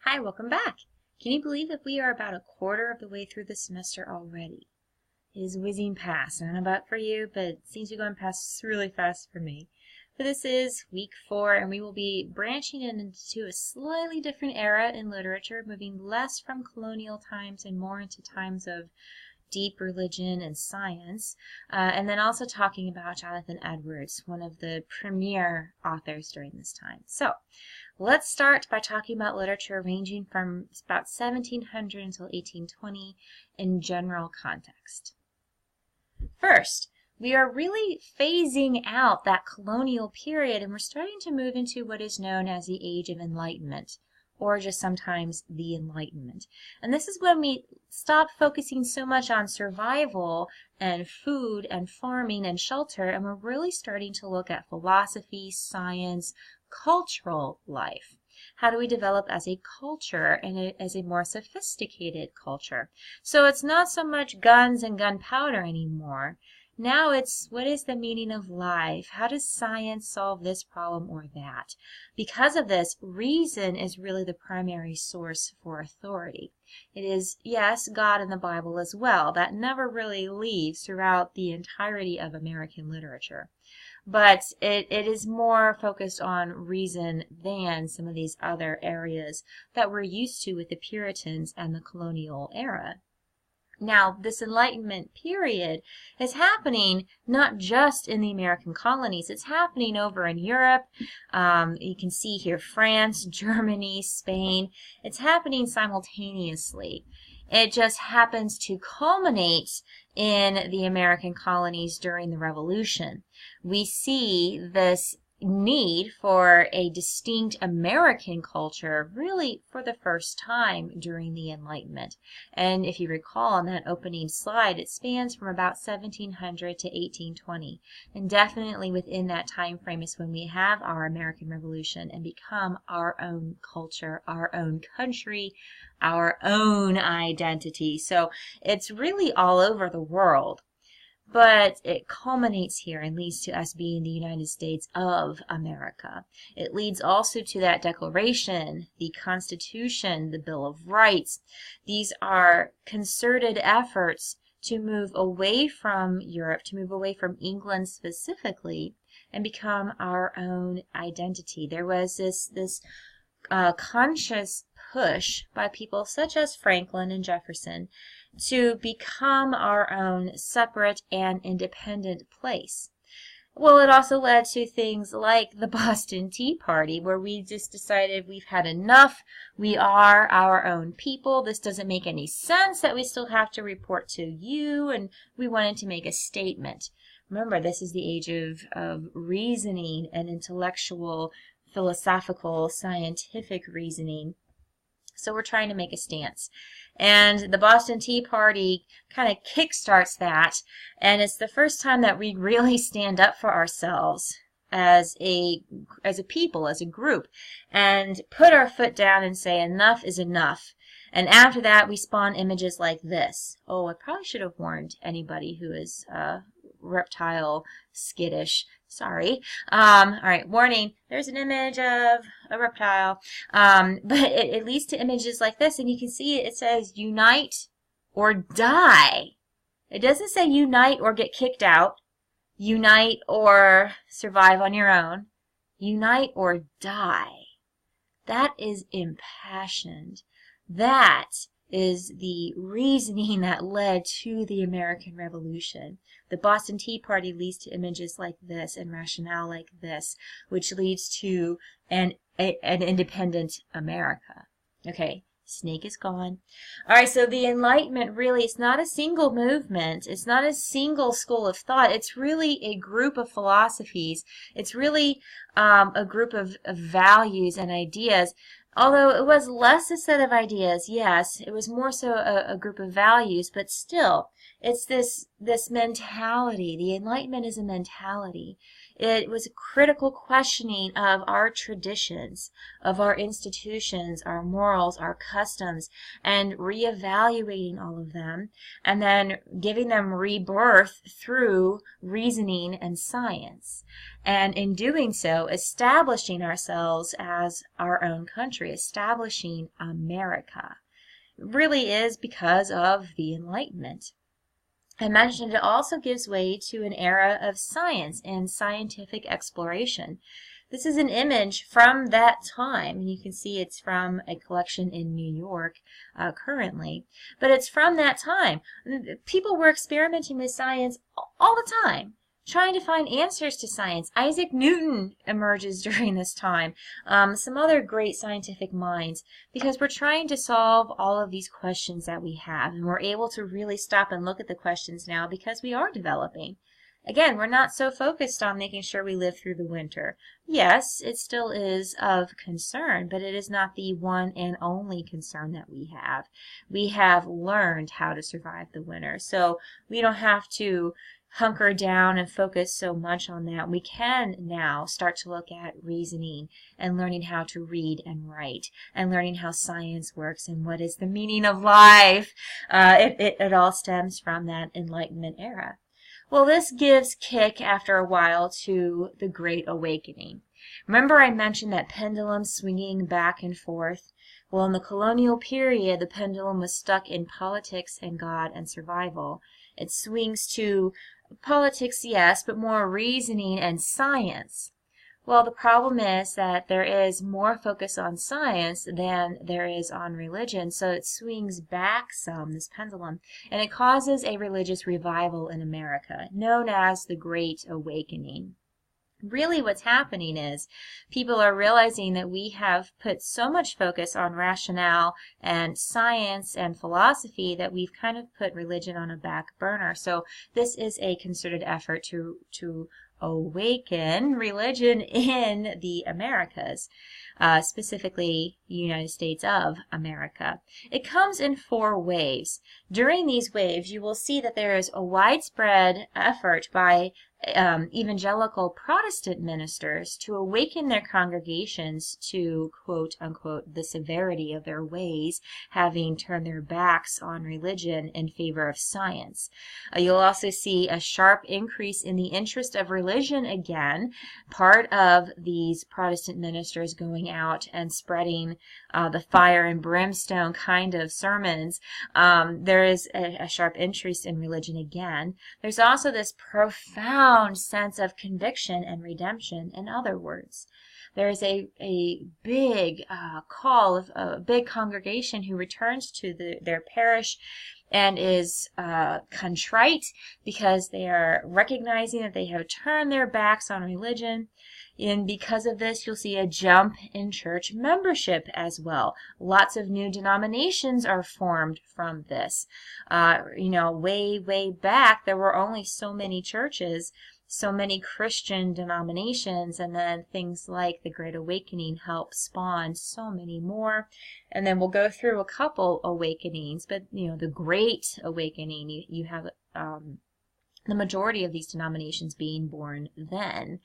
Hi, welcome back. Can you believe that we are about a quarter of the way through the semester already? It is whizzing past. I don't know about for you, but it seems to be going past really fast for me. But this is week 4, and we will be branching into a slightly different era in literature, moving less from colonial times and more into times of deep religion and science, and then also talking about Jonathan Edwards, one of the premier authors during this time. So let's start by talking about literature ranging from about 1700 until 1820 in general context. First, we are really phasing out that colonial period, and we're starting to move into what is known as the Age of Enlightenment, or just sometimes the Enlightenment. And this is when we stop focusing so much on survival and food and farming and shelter, and we're really starting to look at philosophy, science, cultural life. How do we develop as a culture and as a more sophisticated culture? So it's not so much guns and gunpowder anymore. Now it's, what is the meaning of life? How does science solve this problem or that? Because of this, reason is really the primary source for authority. It is, yes, God and the Bible as well. That never really leaves throughout the entirety of American literature. But it is more focused on reason than some of these other areas that we're used to with the Puritans and the colonial era. Now, this Enlightenment period is happening not just in the American colonies. It's happening over in Europe. You can see here France, Germany, Spain. It's happening simultaneously. It just happens to culminate in the American colonies during the Revolution. We see this need for a distinct American culture really for the first time during the Enlightenment. And if you recall on that opening slide, it spans from about 1700 to 1820. And definitely within that time frame is when we have our American Revolution and become our own culture, our own country, our own identity. So it's really all over the world. But it culminates here and leads to us being the United States of America. It leads also to that Declaration, the Constitution, the Bill of Rights. These are concerted efforts to move away from Europe, to move away from England specifically, and become our own identity. There was this conscious push by people such as Franklin and Jefferson to become our own separate and independent place. Well, it also led to things like the Boston Tea Party, where we just decided we've had enough. We are our own people. This doesn't make any sense that we still have to report to you, and we wanted to make a statement. Remember, this is the age of reasoning and intellectual, philosophical, scientific reasoning. So we're trying to make a stance. And the Boston Tea Party kind of kickstarts that. And it's the first time that we really stand up for ourselves as a people, as a group, and put our foot down and say enough is enough. And after that, we spawn images like this. Oh, I probably should have warned anybody who is reptile skittish. Sorry. All right, warning. There's an image of a reptile. But it leads to images like this, and you can see it says unite or die. It doesn't say unite or get kicked out. Unite or survive on your own. Unite or die. That is impassioned. That is the reasoning that led to the American Revolution. The Boston Tea Party leads to images like this and rationale like this, which leads to an independent America. Okay, snake is gone. All right, so the Enlightenment really, it's not a single movement. It's not a single school of thought. It's really a group of philosophies. It's really a group of values and ideas. Although it was less a set of ideas, yes, it was more so a group of values, but still, it's this mentality. The Enlightenment is a mentality. It was a critical questioning of our traditions, of our institutions, our morals, our customs, and reevaluating all of them, and then giving them rebirth through reasoning and science. And in doing so, establishing ourselves as our own country, establishing America. It really is because of the Enlightenment. I mentioned it also gives way to an era of science and scientific exploration. This is an image from that time, and you can see it's from a collection in New York currently. But it's from that time. People were experimenting with science all the time, trying to find answers to science. Isaac Newton emerges during this time, some other great scientific minds, because we're trying to solve all of these questions that we have, and we're able to really stop and look at the questions now because we are developing. Again, we're not so focused on making sure we live through the winter. Yes, it still is of concern, but it is not the one and only concern that we have. We have learned how to survive the winter, so we don't have to hunker down and focus so much on that. We can now start to look at reasoning and learning how to read and write and learning how science works and what is the meaning of life. It all stems from that Enlightenment era. Well, this gives kick after a while to the Great Awakening. Remember I mentioned that pendulum swinging back and forth? Well, in the colonial period, the pendulum was stuck in politics and God and survival. It swings to politics, yes, but more reasoning and science. Well, the problem is that there is more focus on science than there is on religion, so it swings back some, this pendulum, and it causes a religious revival in America, known as the Great Awakening. Really what's happening is people are realizing that we have put so much focus on rationale and science and philosophy that we've kind of put religion on a back burner. So this is a concerted effort to awaken religion in the Americas, specifically United States of America. It comes in 4 waves. During these waves, you will see that there is a widespread effort by evangelical Protestant ministers to awaken their congregations to, quote unquote, the severity of their ways, having turned their backs on religion in favor of science. You'll also see a sharp increase in the interest of religion again, part of these Protestant ministers going out and spreading the fire and brimstone kind of sermons. There is a sharp interest in religion again. There's also this profound sense of conviction and redemption. In other words, there's a big call of a big congregation who returns to their parish and is contrite because they are recognizing that they have turned their backs on religion. And because of this, you'll see a jump in church membership as well. Lots of new denominations are formed from this. Way back, there were only so many churches, so many Christian denominations, and then things like the Great Awakening helped spawn so many more. And then we'll go through a couple awakenings, but the Great Awakening, you have the majority of these denominations being born then.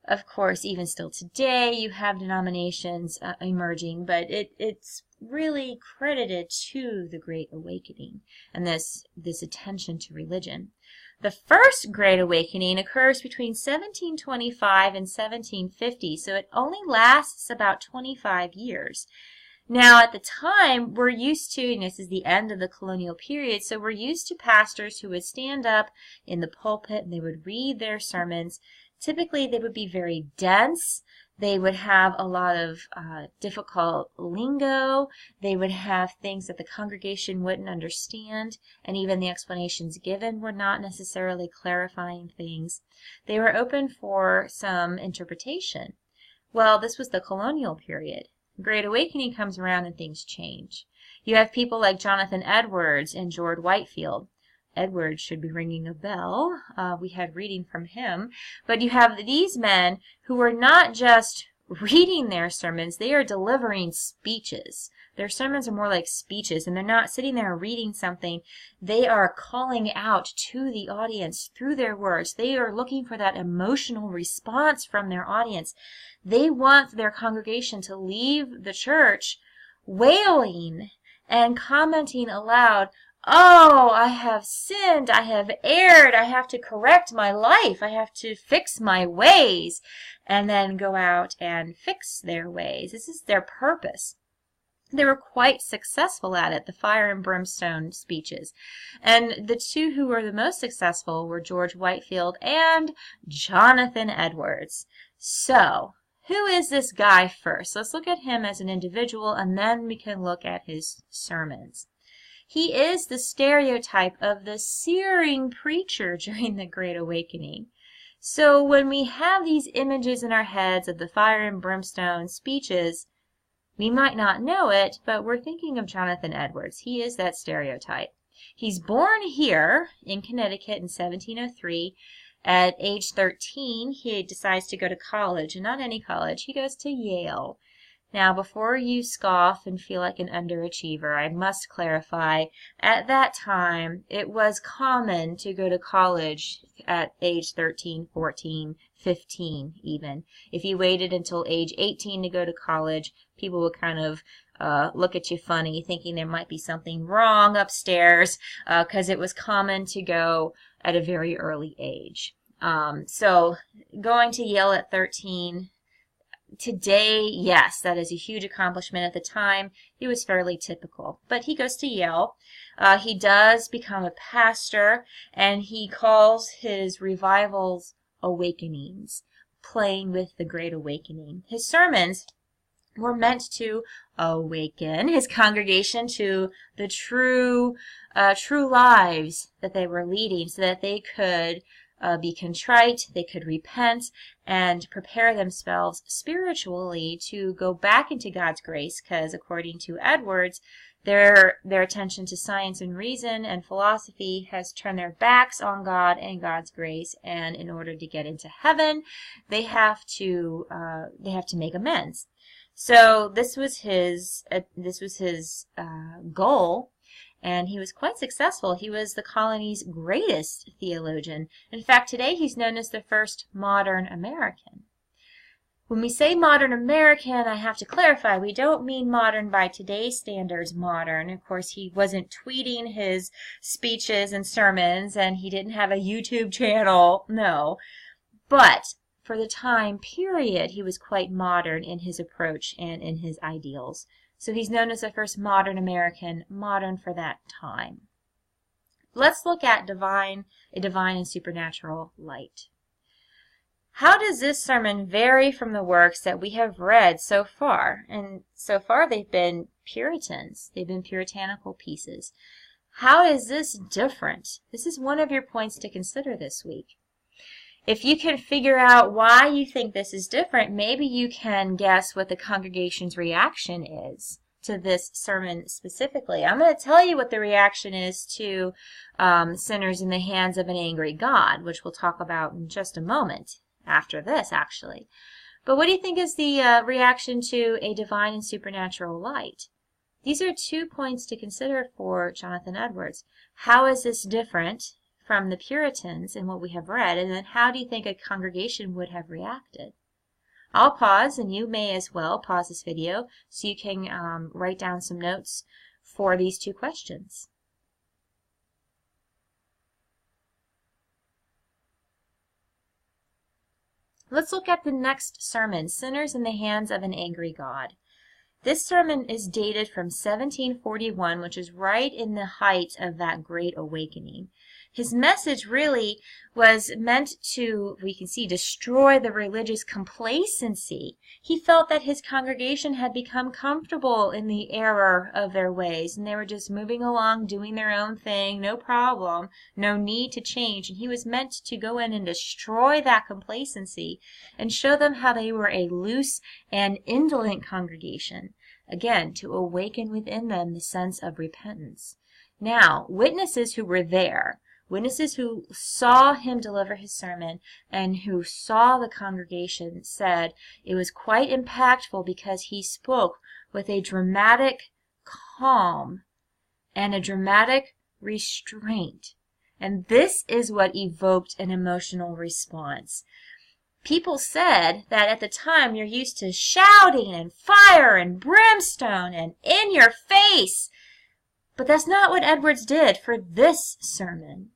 Of course, even still today, you have denominations emerging, but it's really credited to the Great Awakening and this attention to religion. The first Great Awakening occurs between 1725 and 1750, so it only lasts about 25 years. Now, at the time, we're used to, and this is the end of the colonial period, so we're used to pastors who would stand up in the pulpit and they would read their sermons. Typically, they would be very dense. They would have a lot of difficult lingo. They would have things that the congregation wouldn't understand, and even the explanations given were not necessarily clarifying things. They were open for some interpretation. Well, this was the colonial period. Great Awakening comes around and things change. You have people like Jonathan Edwards and George Whitefield. Edwards should be ringing a bell. We had reading from him. But you have these men who were not just reading their sermons, they are delivering speeches. Their sermons are more like speeches, and they're not sitting there reading something. They are calling out to the audience through their words. They are looking for that emotional response from their audience. They want their congregation to leave the church wailing and commenting aloud, "Oh, I have sinned, I have erred, I have to correct my life, I have to fix my ways," and then go out and fix their ways. This is their purpose. They were quite successful at it, the fire and brimstone speeches. And the two who were the most successful were George Whitefield and Jonathan Edwards. So, who is this guy first? Let's look at him as an individual, and then we can look at his sermons. He is the stereotype of the searing preacher during the Great Awakening. So when we have these images in our heads of the fire and brimstone speeches, we might not know it, but we're thinking of Jonathan Edwards. He is that stereotype. He's born here in Connecticut in 1703. At age 13, he decides to go to college, and not any college. He goes to Yale. Now, before you scoff and feel like an underachiever, I must clarify, at that time, it was common to go to college at age 13, 14, 15 even. If you waited until age 18 to go to college, people would kind of look at you funny, thinking there might be something wrong upstairs, because it was common to go at a very early age. So going to Yale at 13, today, yes, that is a huge accomplishment. At the time, he was fairly typical. But he goes to Yale. He does become a pastor, and he calls his revivals awakenings, playing with the Great Awakening. His sermons were meant to awaken his congregation to the true lives that they were leading, so that they could be contrite, they could repent, and prepare themselves spiritually to go back into God's grace, because according to Edwards, their attention to science and reason and philosophy has turned their backs on God and God's grace, and in order to get into heaven, they have to make amends. So this was his goal. And he was quite successful. He was the colony's greatest theologian. In fact, today he's known as the first modern American. When we say modern American, I have to clarify, we don't mean modern by today's standards modern. Of course, he wasn't tweeting his speeches and sermons, and he didn't have a YouTube channel, no. But for the time period, he was quite modern in his approach and in his ideals. So he's known as the first modern American, modern for that time. Let's look at a divine and supernatural light. How does this sermon vary from the works that we have read so far? And so far they've been Puritans. They've been puritanical pieces. How is this different? This is one of your points to consider this week. If you can figure out why you think this is different, maybe you can guess what the congregation's reaction is to this sermon specifically. I'm going to tell you what the reaction is to Sinners in the Hands of an Angry God, which we'll talk about in just a moment, after this actually. But what do you think is the reaction to A Divine and Supernatural Light? These are 2 points to consider for Jonathan Edwards. How is this different from the Puritans in what we have read, and then how do you think a congregation would have reacted? I'll pause, and you may as well pause this video so you can write down some notes for these 2 questions. Let's look at the next sermon, Sinners in the Hands of an Angry God. This sermon is dated from 1741, which is right in the height of that Great Awakening. His message really was meant to, we can see, destroy the religious complacency. He felt that his congregation had become comfortable in the error of their ways, and they were just moving along, doing their own thing, no problem, no need to change. And he was meant to go in and destroy that complacency and show them how they were a loose and indolent congregation. Again, to awaken within them the sense of repentance. Now, witnesses who were there Witnesses who saw him deliver his sermon and who saw the congregation said it was quite impactful because he spoke with a dramatic calm and a dramatic restraint. And this is what evoked an emotional response. People said that at the time you're used to shouting and fire and brimstone and in your face. But that's not what Edwards did for this sermon.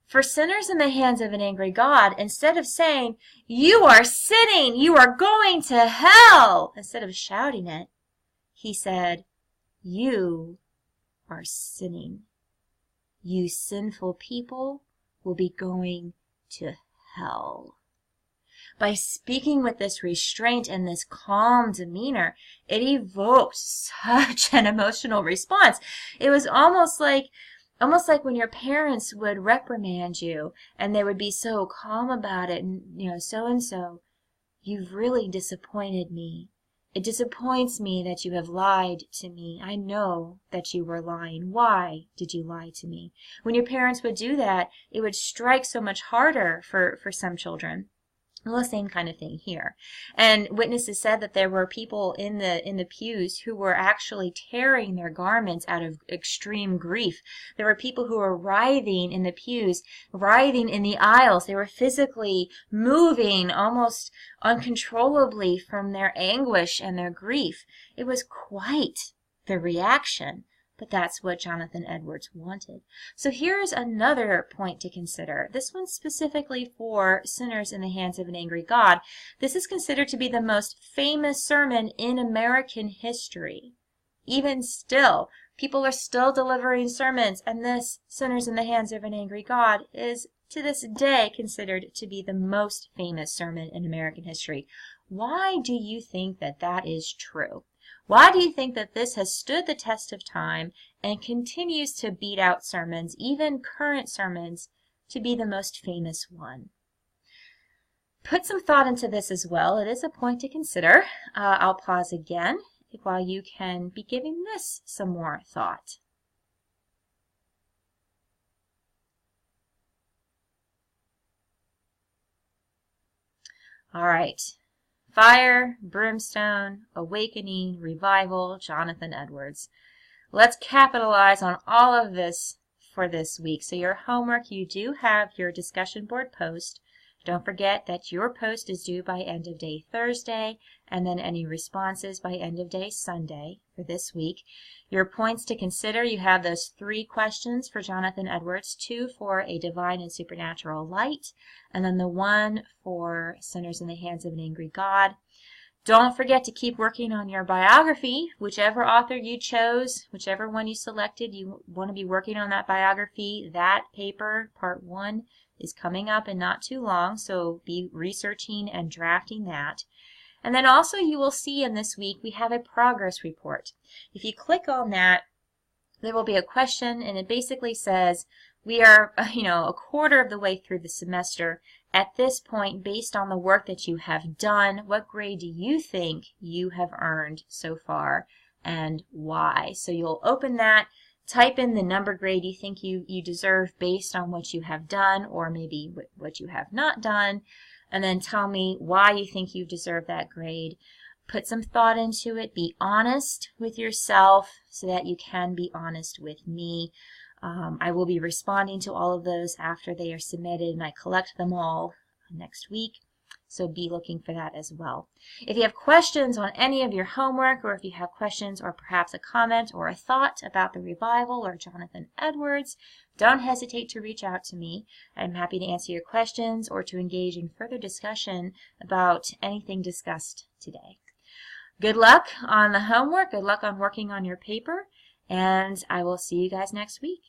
For sinners in the hands of an angry God, instead of saying, "You are sinning, you are going to hell," instead of shouting it, he said, "You are sinning. You sinful people will be going to hell." By speaking with this restraint and this calm demeanor, it evoked such an emotional response. It was almost like when your parents would reprimand you and they would be so calm about it, and so and so, "You've really disappointed me. It disappoints me that you have lied to me. I know that you were lying. Why did you lie to me?" When your parents would do that, it would strike so much harder for some children. Well, the same kind of thing here. And witnesses said that there were people in the pews who were actually tearing their garments out of extreme grief. There were people who were writhing in the pews, writhing in the aisles. They were physically moving almost uncontrollably from their anguish and their grief. It was quite the reaction. But that's what Jonathan Edwards wanted. So here's another point to consider. This one's specifically for sinners in the hands of an angry God. This is considered to be the most famous sermon in American history. Even still, people are still delivering sermons, and this, Sinners in the Hands of an Angry God, is to this day considered to be the most famous sermon in American history. Why do you think that that is true? Why do you think that this has stood the test of time and continues to beat out sermons, even current sermons, to be the most famous one? Put some thought into this as well. It is a point to consider. I'll pause again while you can be giving this some more thought. All right. Fire, brimstone, awakening, revival, Jonathan Edwards. Let's capitalize on all of this for this week. So your homework, you do have your discussion board post. Don't forget that your post is due by end of day Thursday, and then any responses by end of day Sunday for this week. Your points to consider, you have those 3 questions for Jonathan Edwards, 2 for A Divine and Supernatural Light, and then the 1 for Sinners in the Hands of an Angry God. Don't forget to keep working on your biography. Whichever author you chose, whichever one you selected, you want to be working on that biography. That paper, part 1, is coming up in not too long, so be researching and drafting that. And then also you will see in this week we have a progress report. If you click on that, there will be a question, and it basically says, we are, a quarter of the way through the semester. At this point, based on the work that you have done, what grade do you think you have earned so far, and why? So you'll open that, type in the number grade you think you deserve based on what you have done, or maybe what you have not done, and then tell me why you think you deserve that grade. Put some thought into it. Be honest with yourself so that you can be honest with me. I will be responding to all of those after they are submitted, and I collect them all next week, so be looking for that as well. If you have questions on any of your homework, or if you have questions or perhaps a comment or a thought about the revival or Jonathan Edwards, don't hesitate to reach out to me. I'm happy to answer your questions or to engage in further discussion about anything discussed today. Good luck on the homework. Good luck on working on your paper, and I will see you guys next week.